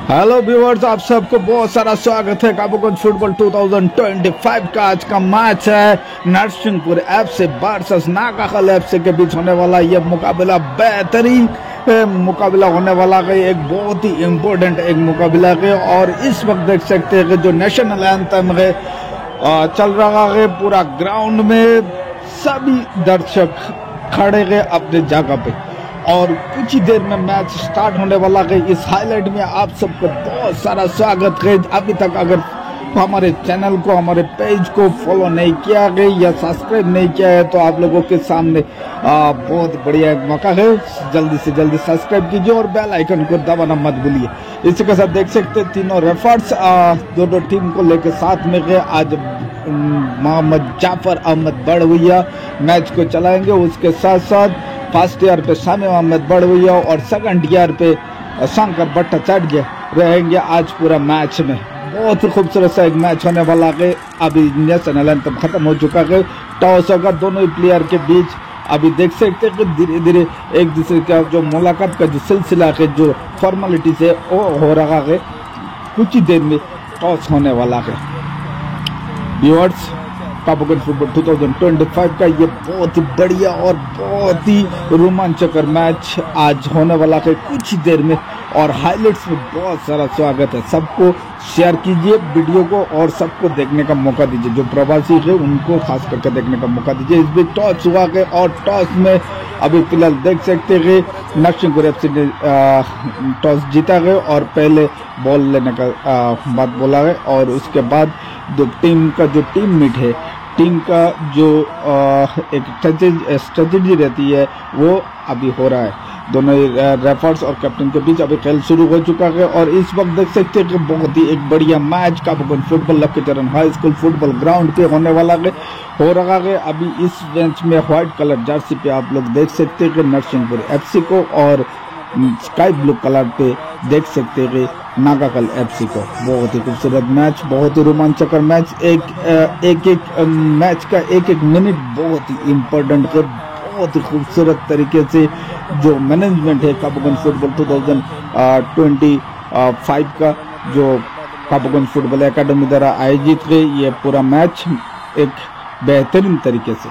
Hello viewers, आप सबको बहुत सारा स्वागत है। काबूगंज फुटबॉल 2025 का आज का मैच है नरसिंहपुर एफसी वर्सेस नागाखल एफसी के बीच होने वाला ये मुकाबला बेहतरीन मुकाबला होने वाला है। एक बहुत ही इम्पोर्टेंट एक मुकाबला है और इस वक्त देख सकते हैं कि जो नेशनल एंथम है चल रहा है पूरा ग्राउंड में, सभी दर्शक खड़े गए अपने जगह पे और कुछ ही देर में मैच स्टार्ट होने वाला है। इस हाईलाइट में आप सबको बहुत सारा स्वागत है। अभी तक अगर हमारे चैनल को, हमारे पेज को फॉलो नहीं किया है या सब्सक्राइब नहीं किया है तो आप लोगों के सामने बहुत बढ़िया एक मौका है। जल्दी से जल्दी सब्सक्राइब कीजिए और बेल आइकन को दबाना मत भूलिए। इसी के साथ देख सकते हैं तीनों रेफर्स दोनों टीम को लेकर साथ में गए। आज मोहम्मद जाफर अहमद बड़वैया मैच को चलाएंगे, उसके साथ साथ फर्स्ट ईयर पे शामी अहमद बड़वैया और सेकंड ईयर पे शंकर भट्टाचार्य रहेंगे आज पूरा मैच में। बहुत ही खूबसूरत सा एक मैच होने वाला है। अभी नेशनल एंथम खत्म हो चुका है, टॉस होगा दोनों ही प्लेयर के बीच। अभी देख सकते हैं कि धीरे धीरे एक दूसरे का जो मुलाकात का जो सिलसिला है, जो फॉर्मेलिटी से वो हो रहा है। कुछ ही देर में टॉस होने वाला है। व्यूअर्स, काबूगंज फुटबॉल 2025 का ये बहुत ही बढ़िया और बहुत ही रोमांचकर मैच आज होने वाला है कुछ ही देर में। और हाइलाइट्स में बहुत सारा स्वागत है। सबको शेयर कीजिए वीडियो को और सबको देखने का मौका दीजिए। जो प्रवासी है उनको खास करके देखने का मौका दीजिए। इस बीच टॉस हुआ है और टॉस में अभी फिलहाल देख सकते हैं नरसिंहपुर एफसी ने टॉस जीता है और पहले बॉल लेने का बात बोला है। और उसके बाद जो टीम का जो टीम मीट है, टीम का जो एक स्ट्रेटेजी रहती है वो अभी हो रहा है। दोनों रेफर्स और कैप्टन के बीच अभी खेल शुरू हो चुका है और इस वक्त देख सकते हैं कि बहुत ही एक बढ़िया match Kabuganj football Lakkicharan high school football ground पे होने वाला है, हो रहा है। अभी इस मैच में व्हाइट कलर जर्सी पे आप लोग देख सकते हैं कि नरसिंहपुर एफसी को और स्काई ब्लू कलर पे देख सकते हैं नागाखल एफसी को। बहुत ही खूबसूरत मैच, बहुत ही रोमांचकर मैच। एक मैच का एक मिनट बहुत ही इम्पोर्टेंट है। बहुत ही खूबसूरत तरीके से जो मैनेजमेंट है काबूगंज फुटबॉल 2025 का, जो काबूगंज फुटबॉल एकेडमी द्वारा आयोजित है, ये पूरा मैच एक बेहतरीन तरीके से।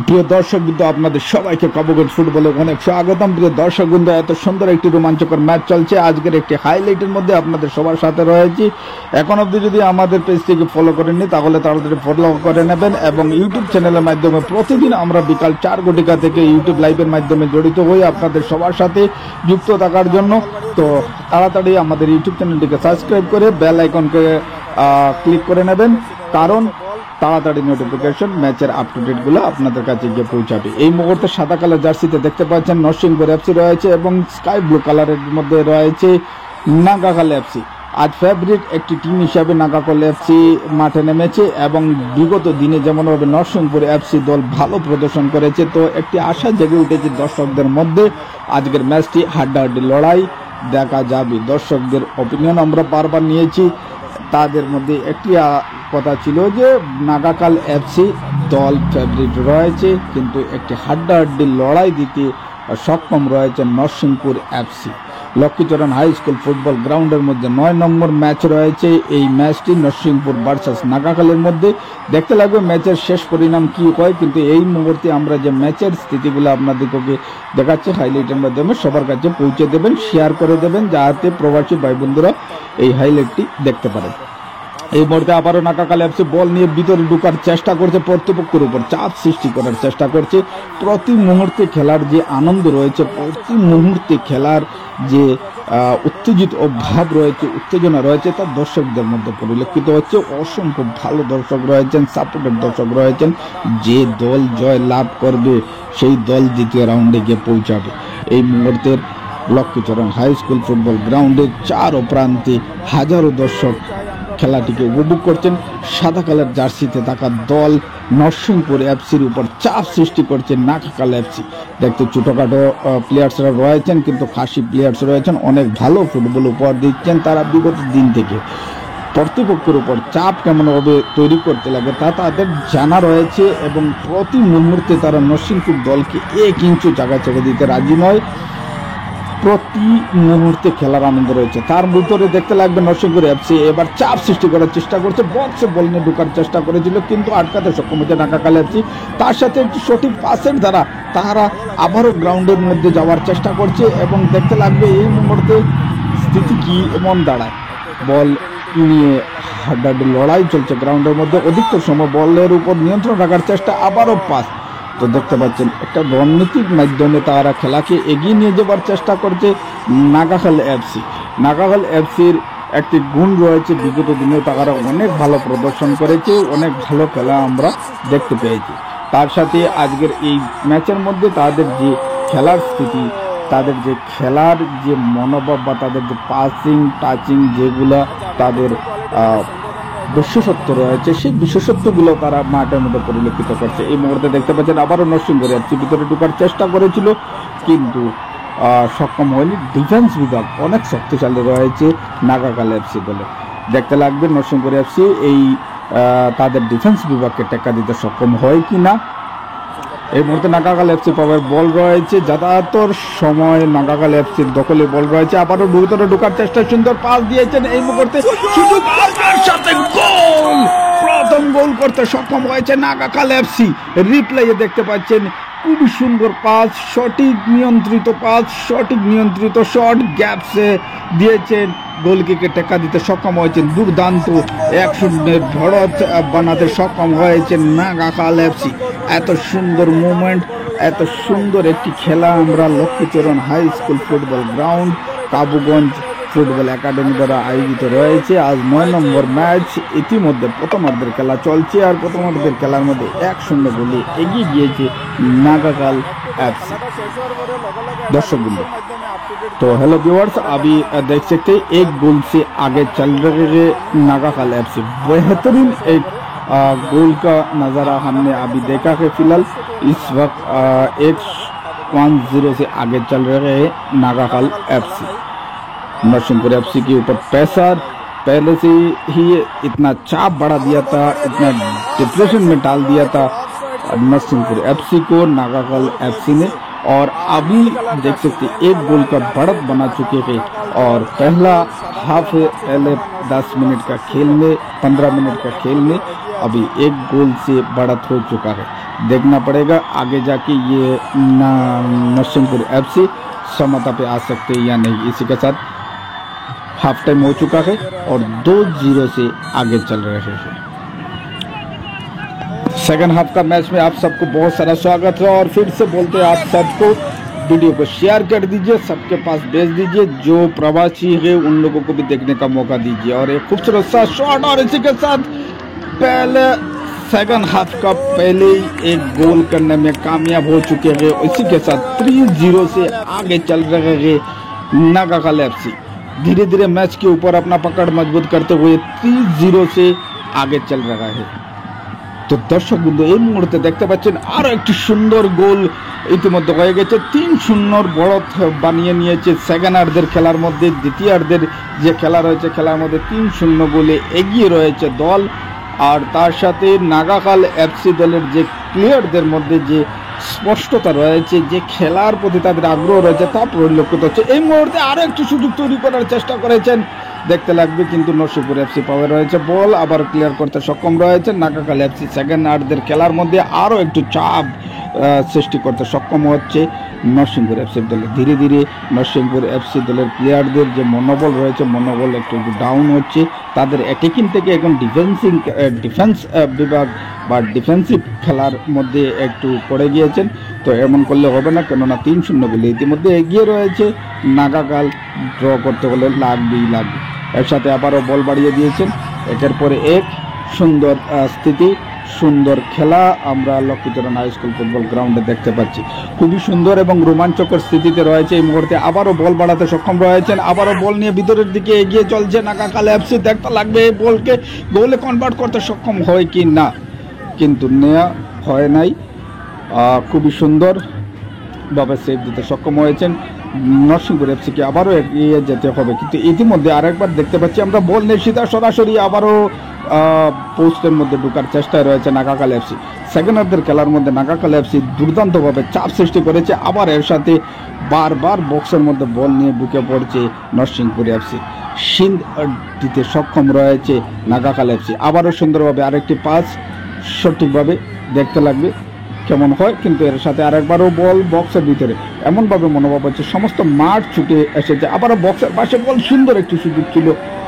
প্রিয় দর্শকবৃন্দ, আপনাদের সবাইকে কাবুগঞ্জ ফুটবলে অনেক স্বাগতম। প্রিয় দর্শকবৃন্দ, এত সুন্দর একটি রোমাঞ্চকর ম্যাচ চলছে। আজকের একটি হাইলাইটের মধ্যে আপনাদের সবার সাথে রয়েছি। এখন অবধি যদি আমাদের পেজটিকে ফলো করেননি তাহলে তাড়াতাড়ি ফলো করে নেবেন এবং ইউটিউব চ্যানেলের মাধ্যমে প্রতিদিন আমরা বিকাল 4 ঘটিকা থেকে ইউটিউব লাইভের মাধ্যমে জড়িত হই আপনাদের সবার সাথে যুক্ত থাকার জন্য। তো তাড়াতাড়ি আমাদের ইউটিউব চ্যানেলটিকে সাবস্ক্রাইব করে বেল আইকনকে ক্লিক করে নেবেন, কারণ তাড়াতাড়ি নোটিফিকেশন ম্যাচের আপ টু ডেট গুলো আপনাদের কাছে গিয়ে পৌঁছাবে। এই মুহূর্তে সাদা কালার জার্সিতে দেখতে পাচ্ছেন নরসিংহপুর এফসি রয়েছে এবং স্কাই ব্লু কালারের মধ্যে রয়েছে নাগাখাল এফসি। আজ ফেভারিট একটি টিম হিসাবে নাগাখাল এফসি মাঠে নেমেছে এবং বিগত দিনে যেমনভাবে নরসিংহপুর এফসি দল ভালো প্রদর্শন করেছে, তো একটি আশা জেগে উঠেছে দর্শকদের মধ্যে। আজকের ম্যাচটি হাড্ডাহাড্ডি লড়াই দেখা যাবে। দর্শকদের অপিনিয়ন আমরা বারবার নিয়েছি, তাদের মধ্যে একটি কথা ছিল যে নাগাখাল এফসি দল ফেভারিট রয়েছে, কিন্তু একটি হাড্ডাহাড্ডি লড়াই দিতে সক্ষম রয়েছে Narsinghpur FC. Lakshmicharan high school football গ্রাউন্ডের মধ্যে 9 নম্বর ম্যাচ রয়েছে। এই ম্যাচটি নরসিংহপুর ভার্সেস নাগাখালের মধ্যে। দেখতে লাগবে ম্যাচের শেষ পরিণাম কি হয়, কিন্তু এই মুহূর্তে আমরা যে ম্যাচের স্থিতিগুলো আপনাদেরকে দেখাচ্ছি হাইলাইটের মাধ্যমে সবার কাছে পৌঁছে দেবেন, শেয়ার করে দেবেন, যাতে প্রবাসী ভাই বন্ধুরা এই হাইলাইটটি দেখতে পারেন। এই মুহূর্তে আবারও নাগাখাল এফসি বল নিয়ে ভিতরে ঢোকার চেষ্টা করছে, প্রতিপক্ষের উপর চাপ সৃষ্টি করার চেষ্টা করছে। প্রতি মুহূর্তে খেলার যে আনন্দ রয়েছে, প্রতি মুহূর্তে খেলার যে উত্তেজিত ভাব রয়েছে, উত্তেজনা রয়েছে, তা দর্শকদের মধ্যে পরিলক্ষিত হচ্ছে। অসংখ্য ভালো দর্শক রয়েছেন, সাপোর্টেড দর্শক রয়েছেন। যে দল জয় লাভ করবে সেই দল দ্বিতীয় রাউন্ডে গিয়ে পৌঁছাবে। এই মুহূর্তের লক্ষ্মীচরণ হাই স্কুল ফুটবল গ্রাউন্ডের চারো প্রান্তে হাজারো দর্শক খেলাটিকে উপভোগ করছেন। সাদা কালার জার্সিতে থাকা দল নরসিংহপুর এফসির উপর চাপ সৃষ্টি করছে নাগাখাল এফসি। দেখতে ছোটখাটো প্লেয়ার্সরা রয়েছেন, কিন্তু খাসি প্লেয়ার্স রয়েছেন, অনেক ভালো ফুটবল উপহার দিচ্ছেন তারা বিগত দিন থেকে। প্রতিপক্ষের উপর চাপ কেমনভাবে তৈরি করতে লাগে তা তাদের জানা রয়েছে এবং প্রতি মুহূর্তে তারা নরসিংহপুর দলকে 1 ইঞ্চি জায়গা ছেড়ে দিতে রাজি নয়। প্রতি মুহূর্তে খেলার আনন্দ রয়েছে। তার ভিতরে দেখতে লাগবে নরসিংপুর এফসি এবার চাপ সৃষ্টি করার চেষ্টা করছে, বক্সে বল নিয়ে ঢোকার চেষ্টা করেছিল কিন্তু আটকাতে সক্ষম হচ্ছে নাগাকাল এফসি। তার সাথে একটি সঠিক পাসের দ্বারা তারা আবারও গ্রাউন্ডের মধ্যে যাওয়ার চেষ্টা করছে এবং দেখতে লাগবে এই মুহূর্তে স্থিতি কি এমন দাঁড়ায়। বল নিয়ে হাড্ডাহাড্ডি লড়াই চলছে গ্রাউন্ডের মধ্যে, অধিকতর সময় বলের উপর নিয়ন্ত্রণ রাখার চেষ্টা, আবারও পাস। তো দেখতে পাচ্ছেন একটা রণনীতির মাধ্যমে তারা খেলাকে এগিয়ে নিয়ে যাবার চেষ্টা করছে নাগাখাল এফসি। নাগাখাল এফসির একটি গুণ রয়েছে, বিগত দিনে তারা অনেক ভালো প্রদর্শন করেছে, অনেক ভালো খেলা আমরা দেখতে পেয়েছি। তার সাথে আজকের এই ম্যাচের মধ্যে তাদের যে খেলার স্থিতি, তাদের যে খেলার যে মনোভাব বা তাদের যে পাসিং টাচিং যেগুলা তাদের বিশেষত্ব রয়েছে, সেই বিশেষত্বগুলো তারা মাঠের মধ্যে পরিলক্ষিত করছে। এই মুহূর্তে দেখতে পাচ্ছেন আবারও নরসিংপুর এফসি ভিতরে ঢোকার চেষ্টা করেছিল কিন্তু সক্ষম হয়নি। ডিফেন্স বিভাগ অনেক শক্তিশালী রয়েছে নাগাকাল এফসি দলে। দেখতে লাগবে নরসিংপুর এফসি এই তাদের ডিফেন্স বিভাগকে টেক্কা দিতে সক্ষম হয় কি না। এই মুহূর্তে নাগাকাল এফসি পাওয়ার বল রয়েছে, যাতায়াতের সময় নাগাকাল এফসির দখলে বল রয়েছে, আবারও ভিতরে ঢোকার চেষ্টা, সুন্দর পাস দিয়েছেন। এই মুহূর্তে সুযোগ, সাথে গোল, প্রথম গোল করতে সক্ষম হয়েছে নাগাকাল এফসি। রিপ্লেয়ে দেখতে পাচ্ছেন খুবই সুন্দর পাস, সঠিক নিয়ন্ত্রিত পাস, সঠিক নিয়ন্ত্রিত শট গ্যাপসে দিয়েছেন, গোলকিকে টেক্কা দিতে সক্ষম হয়েছেন। দুর্দান্ত 1-0 ঢড়ত বানাতে সক্ষম হয়েছেন নাগাকাল এফসি। এত সুন্দর মুভমেন্ট, এত সুন্দর একটি খেলা আমরা Lakshmicharan high school football ground Kabuganj football academy দ্বারা আয়োজিত রয়েছে। আজ 9 নম্বর ম্যাচ, ইতিমধ্যে প্রথমার্ধের খেলা চলছে আর প্রথমার্ধের খেলার মধ্যে 1-0 গোলে এগিয়ে গিয়েছে नागाकाल एप्स। दर्शक बिंदु तो हेलो व्यूअर्स, अभी देख सकते हैं एक गोल से आगे चल रहे नागाकाल एप्स। बेहतरीन एक गोल का नज़ारा हमने अभी देखा है। फिलहाल इस वक्त 1-0 से आगे चल रहे हैं नागाकाल एफसी। नरसिंहपुर एफसी के ऊपर प्रेशर पहले से ही इतना चाप बढ़ा दिया था, इतना डिप्रेशन में डाल दिया था नरसिंहपुर एफसी को नागाकाल एफसी ने। और अभी देख सकते एक गोल का बढ़त बना चुके हैं और पहला हाफ पहले 10 मिनट का खेल में 15 मिनट का खेल में अभी एक गोल से बढ़त हो चुका है। देखना पड़ेगा आगे जाके ये नरसिंहपुर एफसी समता पे आ सकते हैं या नहीं। इसी के साथ हाफ टाइम हो चुका है और 2-0 से आगे चल रहे हैं। सेकंड हाफ का मैच में आप सबको बहुत सारा स्वागत है और फिर से बोलते हैं आप सबको वीडियो को शेयर कर दीजिए, सबके पास भेज दीजिए, जो प्रवासी है उन लोगों को भी देखने का मौका दीजिए। और एक खूबसूरत सा शॉट और इसी के साथ पहले सेकंड हाफ का पहले ही एक गोल करने में कामयाब हो चुके हैं। इसी के साथ 3-0 से आगे चल रहे हैं नागाकाल एफसी। धीरे धीरे मैच के ऊपर अपना पकड़ मजबूत करते हुए 3-0 से आगे चल रहा है। तो दर्शक बिंदु এই মুহূর্তে দেখতে পাচ্ছেন আরো একটি সুন্দর গোল ইতিমধ্যে হয়ে গেছে। 3-0 বড় বানিয়ে নিয়েছে সেকেন্ডারদের খেলার মধ্যে। দ্বিতীয়ার্ধের যে খেলা রয়েছে খেলার মধ্যে 3-0 গোলে এগিয়ে রয়েছে দল। আর তার সাথে নাগাকাল এফসি দলের যে প্লেয়ারদের মধ্যে যে স্পষ্টতা রয়েছে, যে খেলার প্রতি তাদের আগ্রহ রয়েছে তা পরিলক্ষিত হচ্ছে। এই মুহূর্তে আরো একটি সুযোগ তৈরি করার চেষ্টা করেছেন, দেখতে লাগবে কিন্তু নরসিংহপুর এফসি পাওয়া রয়েছে বল, আবার ক্লিয়ার করতে সক্ষম রয়েছে নাগাকাল এফসি। সেকেন্ড হাফের খেলার মধ্যে আরও একটু চাপ সৃষ্টি করতে সক্ষম হচ্ছে নরসিংহপুর এফসি দলে। ধীরে ধীরে নরসিংহপুর এফসি দলের প্লেয়ারদের যে মনোবল রয়েছে মনোবল একটু ডাউন হচ্ছে। তাদের অ্যাটাকিং থেকে এখন ডিফেন্স বিভাগ বা ডিফেন্সিভ খেলার মধ্যে একটু পড়ে গিয়েছেন। তো এমন করলে হবে না, কেননা 3-0 গোলে ইতিমধ্যে এগিয়ে রয়েছে নাগাকাল। ড্র করতে হলে লাগবেই লাগবে। এর সাথে আবারও বল বাড়িয়ে দিয়েছেন, একের পরে এক সুন্দর স্থিতি, সুন্দর খেলা আমরা লক্ষ্মীচরণ হাই স্কুল ফুটবল গ্রাউন্ডে দেখতে পাচ্ছি। খুবই সুন্দর এবং রোমাঞ্চকর স্থিতিতে রয়েছে এই মুহূর্তে। আবারও বল বাড়াতে সক্ষম রয়েছেন, আবারও বল নিয়ে ভিতরের দিকে এগিয়ে চলছে নাগাকাল এফসি। দেখতে লাগবে এই বলকে গোলে কনভার্ট করতে সক্ষম হয় কি না, কিন্তু নেওয়া হয় নাই। খুবই সুন্দরভাবে সেভ দিতে সক্ষম হয়েছেন। নরসিংহপুর এফসিকে আবারও এগিয়ে যেতে হবে, কিন্তু ইতিমধ্যে আরেকবার দেখতে পাচ্ছি আমরা বল নিয়ে সরাসরি আবারও পোস্টের মধ্যে ঢোকার চেষ্টায় রয়েছে নাগাখাল এফসি। সেকেন্ড হাফের খেলার মধ্যে নাগাখাল এফসি দুর্দান্তভাবে চাপ সৃষ্টি করেছে, আবার এর সাথে বারবার বক্সের মধ্যে বল নিয়ে ঢুকে পড়ছে নরসিংপুর এফসি। সিন্ধ দিতে সক্ষম রয়েছে নাগাখাল এফসি। আবারও সুন্দরভাবে আরেকটি পাস সঠিকভাবে দেখতে লাগবে কেমন হয়, কিন্তু এর সাথে আরেকবারও বল বক্সের ভিতরে, এমনভাবে মনোভাব হচ্ছে সমস্ত মাঠ ছুটে এসেছে। আবারও বক্সের পাশে বল, সুন্দর একটি সুযোগ ছিল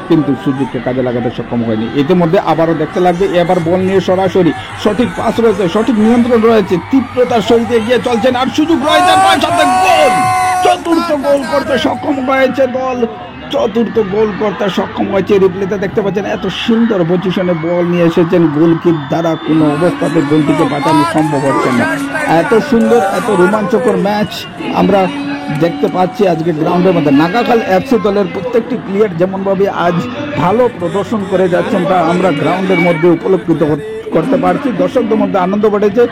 কিন্তু সুযোগকে কাজে লাগাতে সক্ষম হয়নি। ইতিমধ্যে আবারও দেখতে লাগবে, এবার বল নিয়ে সরাসরি সঠিক পাস রয়েছে, সঠিক নিয়ন্ত্রণ রয়েছে, তীব্রতার সহিত এগিয়ে চলছেন, আর সুযোগ রয়েছে, গোল, চতুর্থ গোল করতে সক্ষম হয়েছে দল, চতুর্থ গোল করতে সক্ষম হয়েছে। রিপ্লেতে দেখতে পাচ্ছেন এত সুন্দর পজিশনে বল নিয়ে এসেছেন, গোলকিপ দ্বারা কোনো অবস্থাতে গোলটিকে বাঁচানো সম্ভব হচ্ছে না। এত সুন্দর এত রোমাঞ্চকর ম্যাচ আমরা দেখতে পাচ্ছি আজকে গ্রাউন্ডের মধ্যে। নাগাখাল এফসি দলের প্রত্যেকটি প্লেয়ার যেমনভাবে আজ ভালো প্রদর্শন করে যাচ্ছেন তা আমরা গ্রাউন্ডের মধ্যে উপলব্ধি করতে পারছি। দর্শকদের মধ্যে আনন্দ বেড়েছে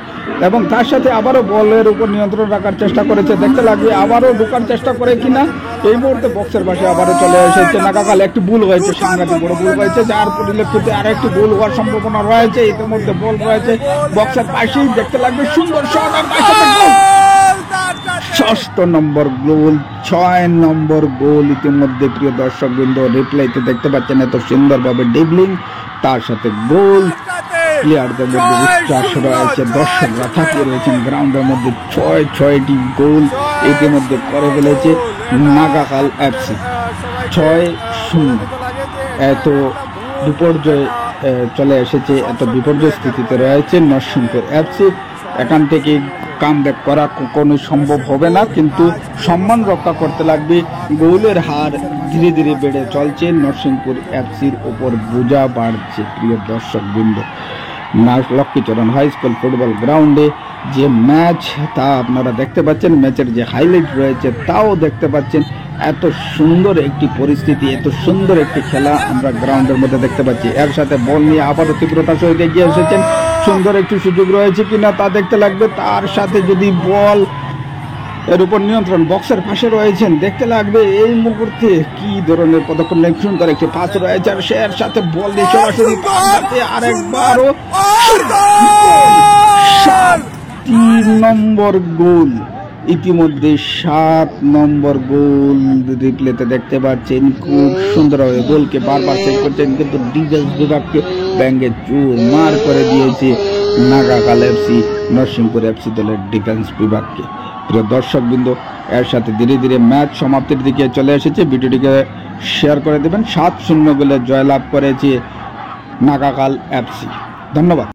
এবং তার সাথে আবারও বলের উপর নিয়ন্ত্রণ রাখার চেষ্টা করেছে। দেখতে লাগবে আবারও ঢোকার চেষ্টা করে কিনা। এই মুহূর্তে বক্সের পাশে আবারও চলে এসেছে নাগাখাল। একটি ভুল হয়েছে, সাংঘাতিক বড় ভুল হয়েছে, যার পরিলক্ষিতে আর একটি গোল হওয়ার সম্ভাবনা রয়েছে। ইতিমধ্যে বল রয়েছে বক্সের পাশেই, দেখতে লাগবে সুন্দর শট, আর তার সাথে গোল। 6 নম্বর গোল, 6 নম্বর গোল ইতিমধ্যে প্রিয় দর্শকবৃন্দ রিপ্লাইতে দেখতে পাচ্ছেন এত সুন্দরভাবে ড্রিবলিং, তার সাথে গোল। প্লেয়ারদের মধ্যে উচ্ছ্বাস রয়েছে, দর্শকরা থাকিয়ে রয়েছেন গ্রাউন্ডের মধ্যে। 6টি গোল ইতিমধ্যে করে ফেলেছে নাগাখাল এফসি, 6-0। এত বিপর্যয় চলে এসেছে, এত বিপর্যয় স্থিতিতে রয়েছে নরসিংপুর এফসি। এখান থেকে কামব্যাক করা কোনো সম্ভব হবে না, কিন্তু সম্মান রক্ষা করতে লাগবে। গোলের হার ধীরে ধীরে বেড়ে চলছে, নরসিংপুর এফসির ওপর বোঝা বাড়ছে। প্রিয় দর্শকবৃন্দ, লক্ষ্মীচরণ হাই স্কুল ফুটবল গ্রাউন্ডে যে ম্যাচ তা আপনারা দেখতে পাচ্ছেন, ম্যাচের যে হাইলাইট রয়েছে তাও দেখতে পাচ্ছেন। এত সুন্দর একটি পরিস্থিতি, এত সুন্দর একটি খেলা আমরা গ্রাউন্ডের মধ্যে দেখতে পাচ্ছি। এর সাথে বল নিয়ে আবারও তীব্রতার সহিত এগিয়ে এসেছেন, সুন্দর একটি সুযোগ রয়েছে কিনা তা দেখতে লাগবে। তার সাথে যদি বল এর উপর নিয়ন্ত্রণ, বক্সের পাশে রয়েছেন, দেখতে লাগবে এই মুহূর্তে কি ধরনের পদক্ষেপ নেই। সুন্দর একটি পাস রয়েছে, আর এর সাথে বল দিয়ে সরাসরি আরেকবারও 7 নম্বর গোল, ইতিমধ্যে 7 নম্বর গোল রিপ্লেতে দেখতে পাচ্ছেন। খুব সুন্দরভাবে গোলকে বারবার সেভ করছেন, কিন্তু ডিফেন্স বিভাগকে ব্যাঙ্গে চুর মার করে দিয়েছে নাগাখাল এফসি, নরসিংপুর এফসি দলের ডিফেন্স বিভাগকে। প্রিয় দর্শকবৃন্দ, এর সাথে ধীরে ধীরে ম্যাচ সমাপ্তির দিকে চলে এসেছে। ভিডিওটিকে শেয়ার করে দেবেন। 7-0 গোলে জয়লাভ করেছে নাগাখাল এফসি। ধন্যবাদ।